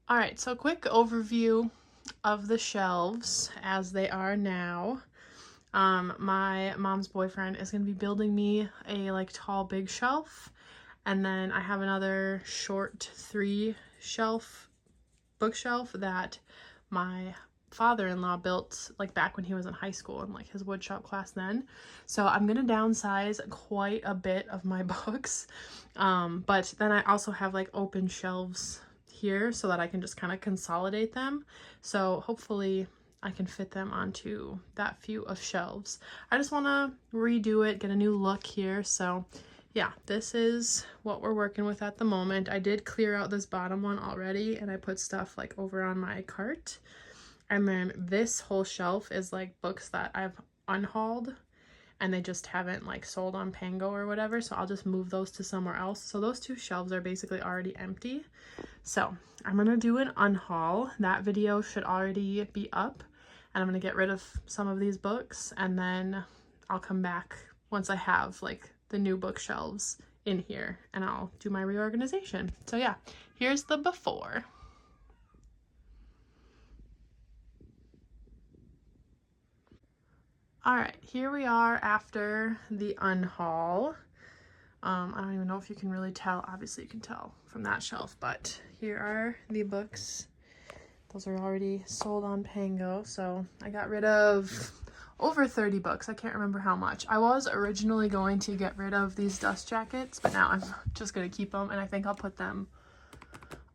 All right, so quick overview of the shelves as they are now. My mom's boyfriend is gonna be building me a like tall big shelf, and then I have another short 3-shelf bookshelf that my father-in-law built like back when he was in high school and like his woodshop class then. So I'm gonna downsize quite a bit of my books, but then I also have like open shelves here so that I can just kind of consolidate them. So hopefully I can fit them onto that few of shelves. I just want to redo it, get a new look here. So yeah, this is what we're working with at the moment. I did clear out this bottom one already, and I put stuff like over on my cart. And then this whole shelf is like books that I've unhauled and they just haven't like sold on Pango or whatever. So I'll just move those to somewhere else. So those 2 shelves are basically already empty. So I'm gonna do an unhaul. That video should already be up, and I'm gonna get rid of some of these books, and then I'll come back once I have like the new bookshelves in here and I'll do my reorganization. So yeah, here's the before. All right, here we are after the unhaul. I don't even know if you can really tell. Obviously you can tell from that shelf, but here are the books. Those are already sold on Pango. So I got rid of over 30 books. I can't remember how much. I was originally going to get rid of these dust jackets, but now I'm just going to keep them, and I think I'll put them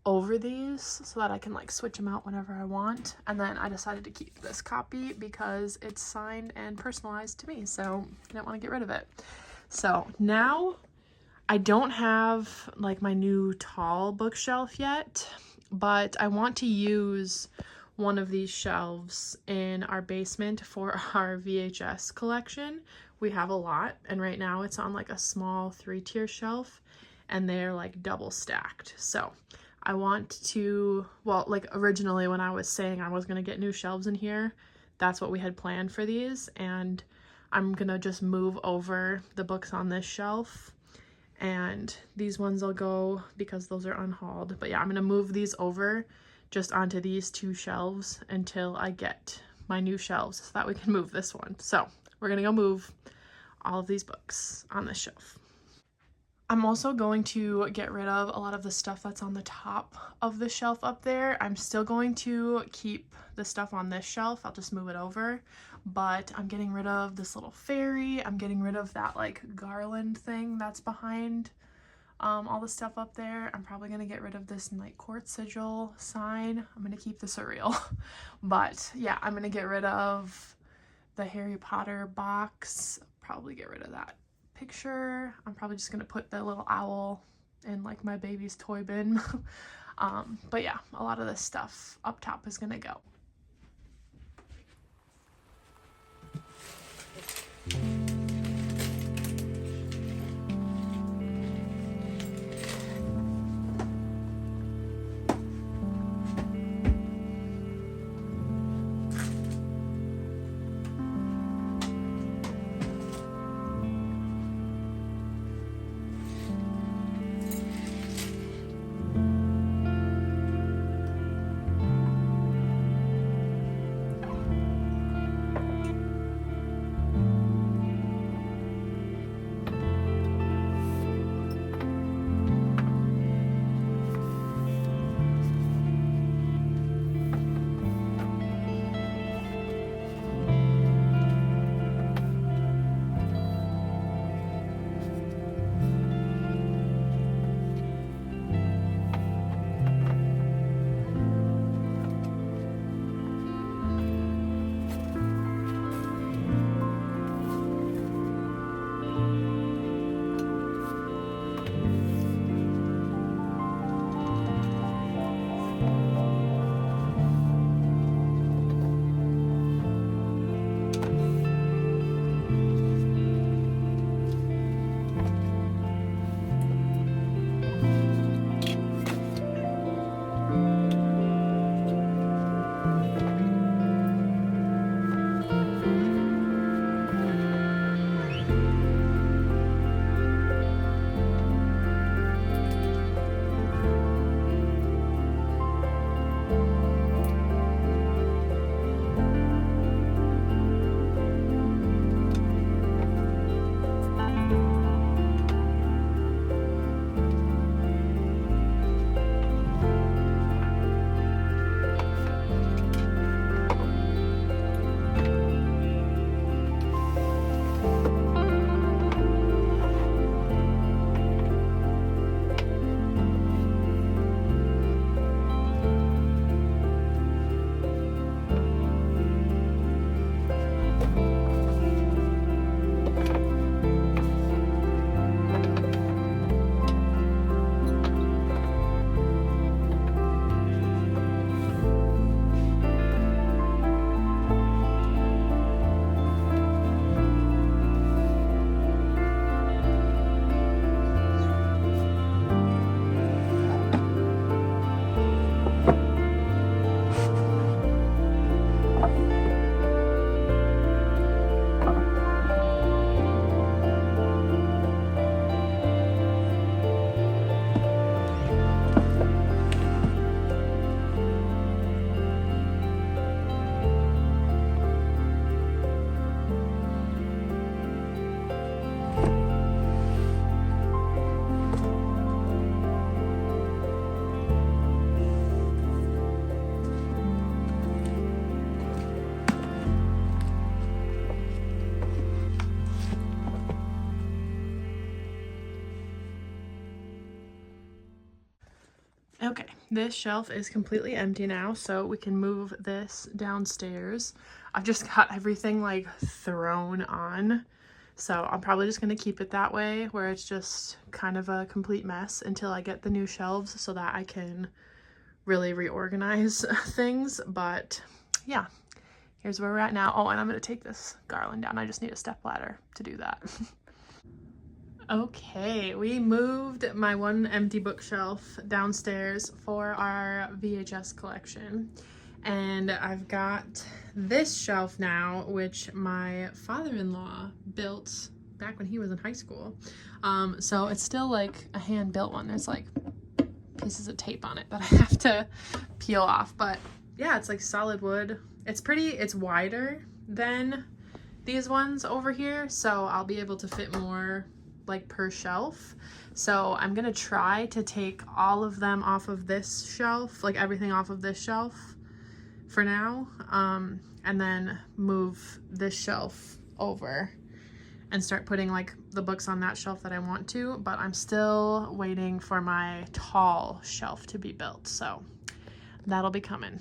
over these so that I can like switch them out whenever I want. And then I decided to keep this copy because it's signed and personalized to me, so I didn't want to get rid of it. So now I don't have like my new tall bookshelf yet, but I want to use one of these shelves in our basement for our VHS collection. We have a lot, and right now it's on like a small 3-tier shelf, and they're like double stacked. So I want to, well, like originally when I was saying I was gonna get new shelves in here, that's what we had planned for these, and I'm gonna just move over the books on this shelf, and these ones will go because those are unhauled. But yeah, I'm gonna move these over just onto these 2 shelves until I get my new shelves so that we can move this one. So we're gonna go move all of these books on this shelf. I'm also going to get rid of a lot of the stuff that's on the top of the shelf up there. I'm still going to keep the stuff on this shelf. I'll just move it over, but I'm getting rid of this little fairy. I'm getting rid of that like garland thing that's behind all the stuff up there. I'm probably gonna get rid of this like court sigil sign. I'm gonna keep the surreal. But yeah, I'm gonna get rid of the Harry Potter box. Probably get rid of that picture. I'm probably just gonna put the little owl in like my baby's toy bin. But yeah, a lot of this stuff up top is gonna go. Okay, this shelf is completely empty now, so we can move this downstairs. I've just got everything like thrown on, so I'm probably just going to keep it that way, where it's just kind of a complete mess until I get the new shelves so that I can really reorganize things. But yeah, here's where we're at now. Oh, and I'm going to take this garland down. I just need a stepladder to do that. Okay, we moved my one empty bookshelf downstairs for our VHS collection, and I've got this shelf now, which my father-in-law built back when he was in high school. So it's still like a hand-built one. There's like pieces of tape on it that I have to peel off, but yeah, it's like solid wood. It's wider than these ones over here, so I'll be able to fit more like per shelf. So I'm gonna try to take all of them off of this shelf, like everything off of this shelf for now, and then move this shelf over and start putting like the books on that shelf that I want to, but I'm still waiting for my tall shelf to be built, so that'll be coming.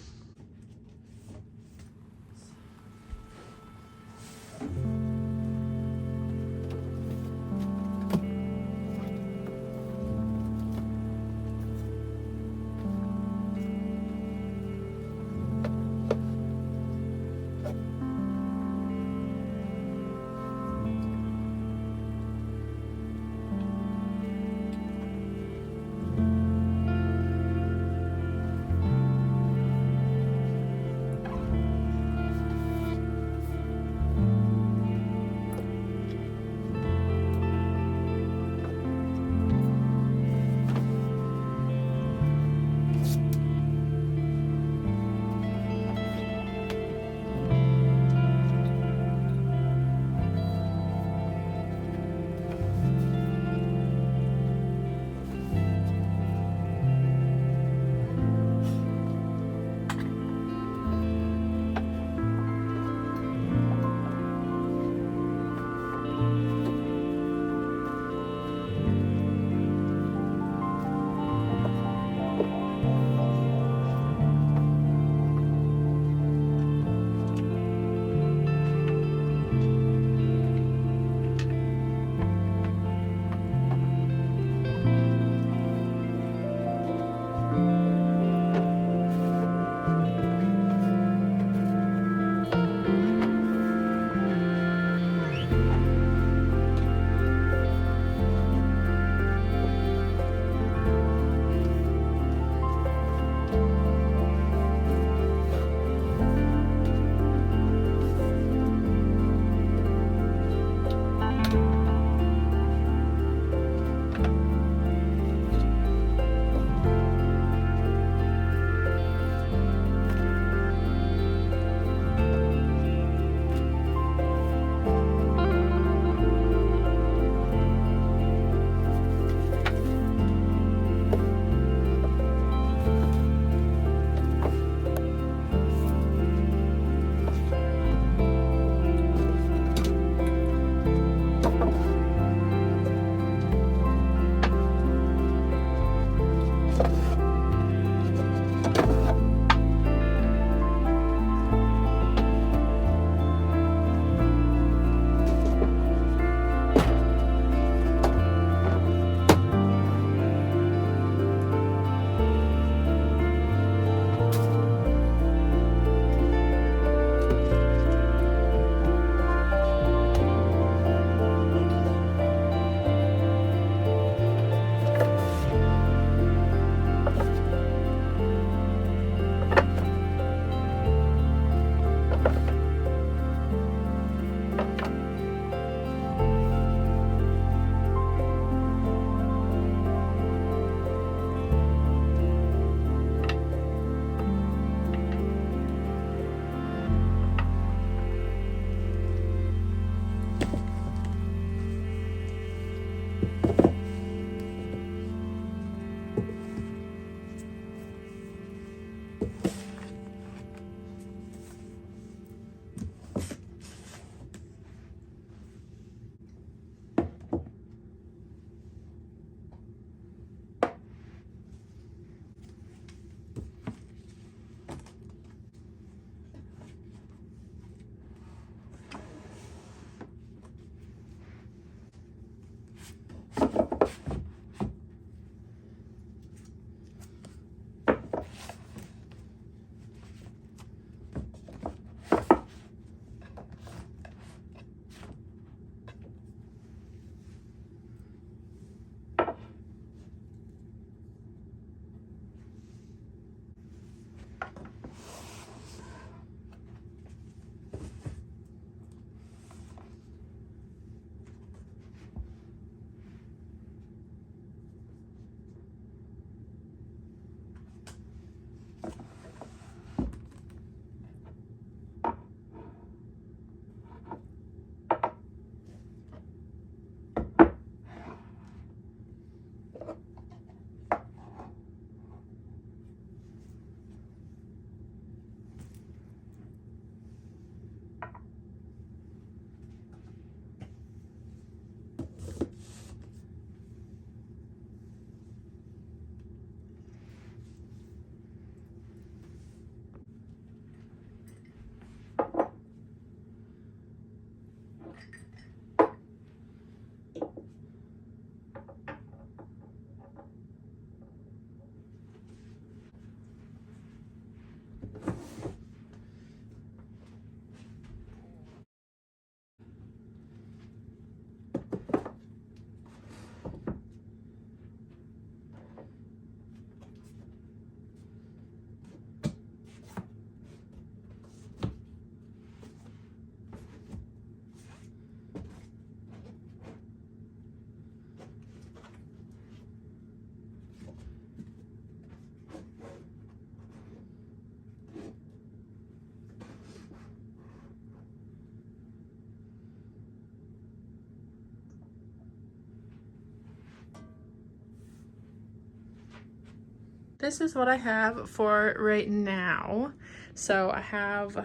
this is what I have for right now. So I have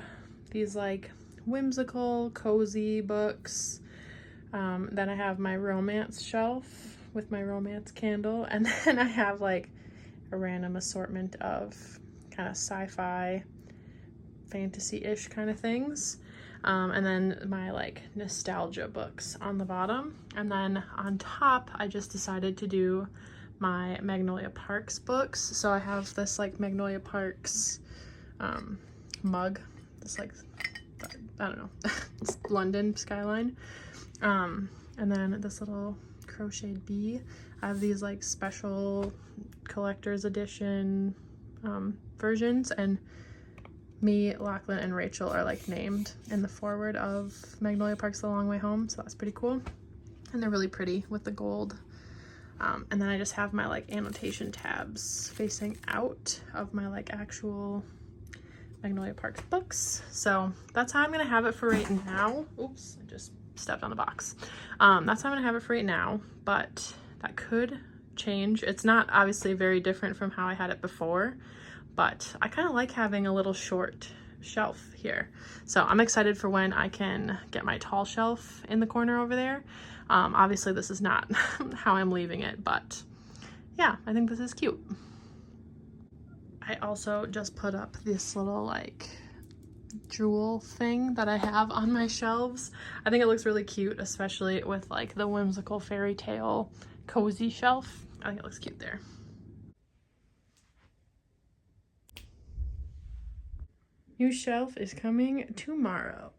these like whimsical, cozy books. Then I have my romance shelf with my romance candle. And then I have like a random assortment of kind of sci-fi, fantasy-ish kind of things. And then my like nostalgia books on the bottom. And then on top, I just decided to do my Magnolia Parks books. So I have this like Magnolia Parks mug, this like, I don't know, it's London skyline. And then this little crocheted bee. I have these like special collector's edition versions, and me, Lachlan, and Rachel are like named in the foreword of Magnolia Parks The Long Way Home, so that's pretty cool. And they're really pretty with the gold. And then I just have my like annotation tabs facing out of my like actual Magnolia Parks books. So that's how I'm gonna have it for right now. Oops, I just stepped on the box. That's how I'm gonna have it for right now, but that could change. It's not obviously very different from how I had it before, but I kind of like having a little short shelf here. So I'm excited for when I can get my tall shelf in the corner over there. Obviously this is not how I'm leaving it, but yeah, I think this is cute. I also just put up this little like jewel thing that I have on my shelves. I think it looks really cute, especially with like the whimsical fairy tale cozy shelf. I think it looks cute there. New shelf is coming tomorrow.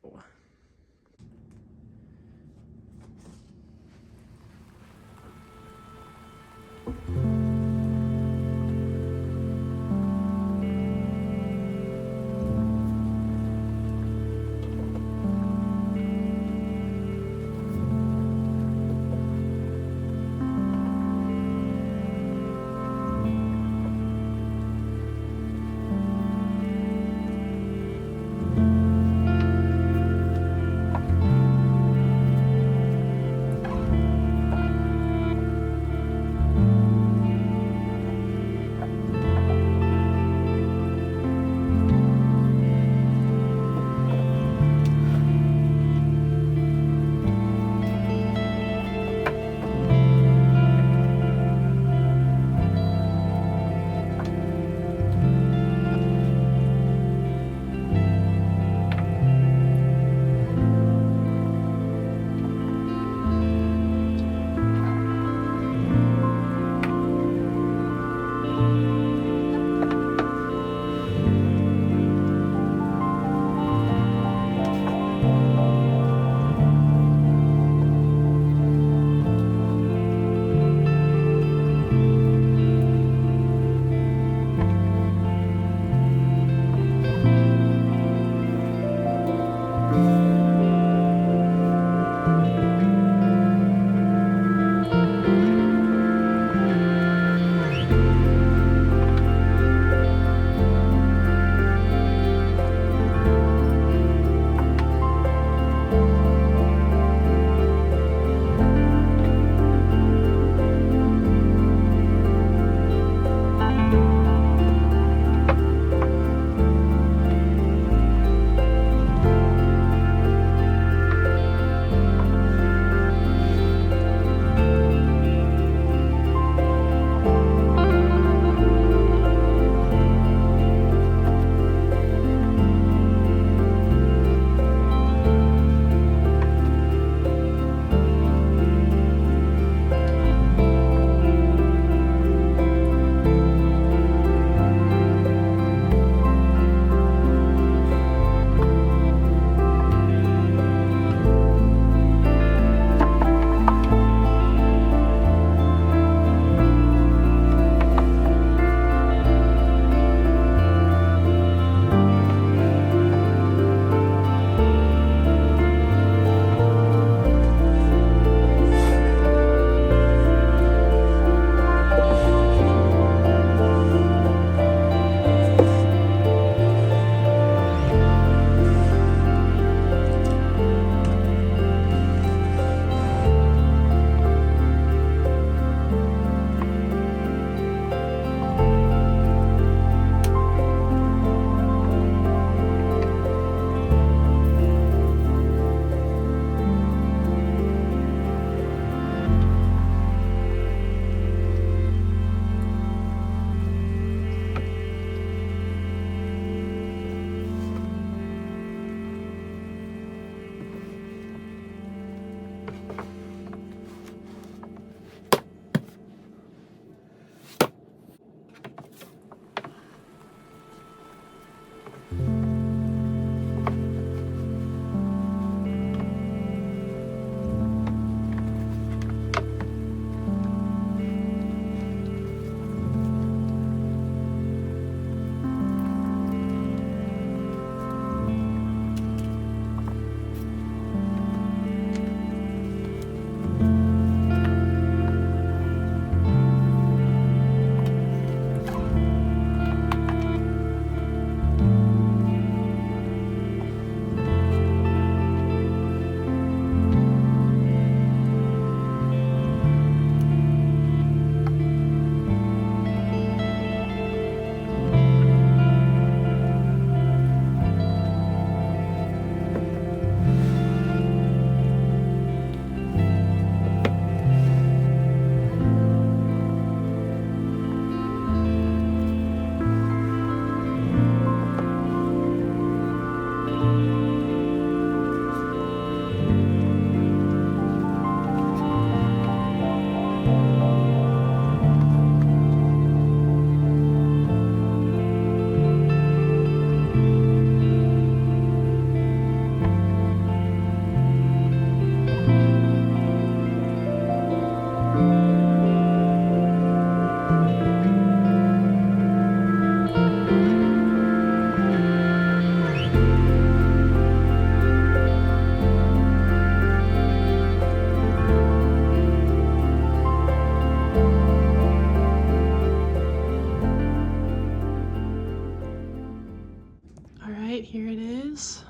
guys.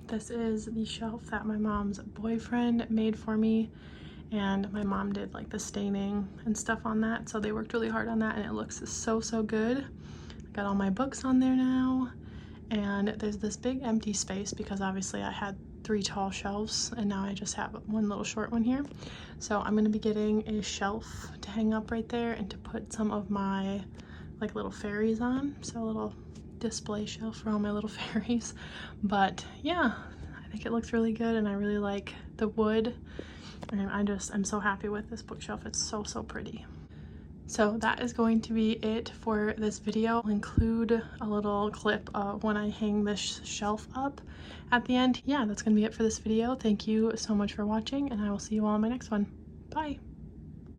This is the shelf that my mom's boyfriend made for me, and my mom did like the staining and stuff on that, so they worked really hard on that, and it looks so good. I got all my books on there now, and there's this big empty space because obviously I had 3 tall shelves and now I just have one little short one here. So I'm going to be getting a shelf to hang up right there and to put some of my like little fairies on, so a little display shelf for all my little fairies. But yeah, I think it looks really good and I really like the wood, and I'm so happy with this bookshelf. It's so pretty. So that is going to be it for this video. I'll include a little clip of when I hang this shelf up at the end. Yeah, that's gonna be it for this video. Thank you so much for watching, and I will see you all in my next one. Bye.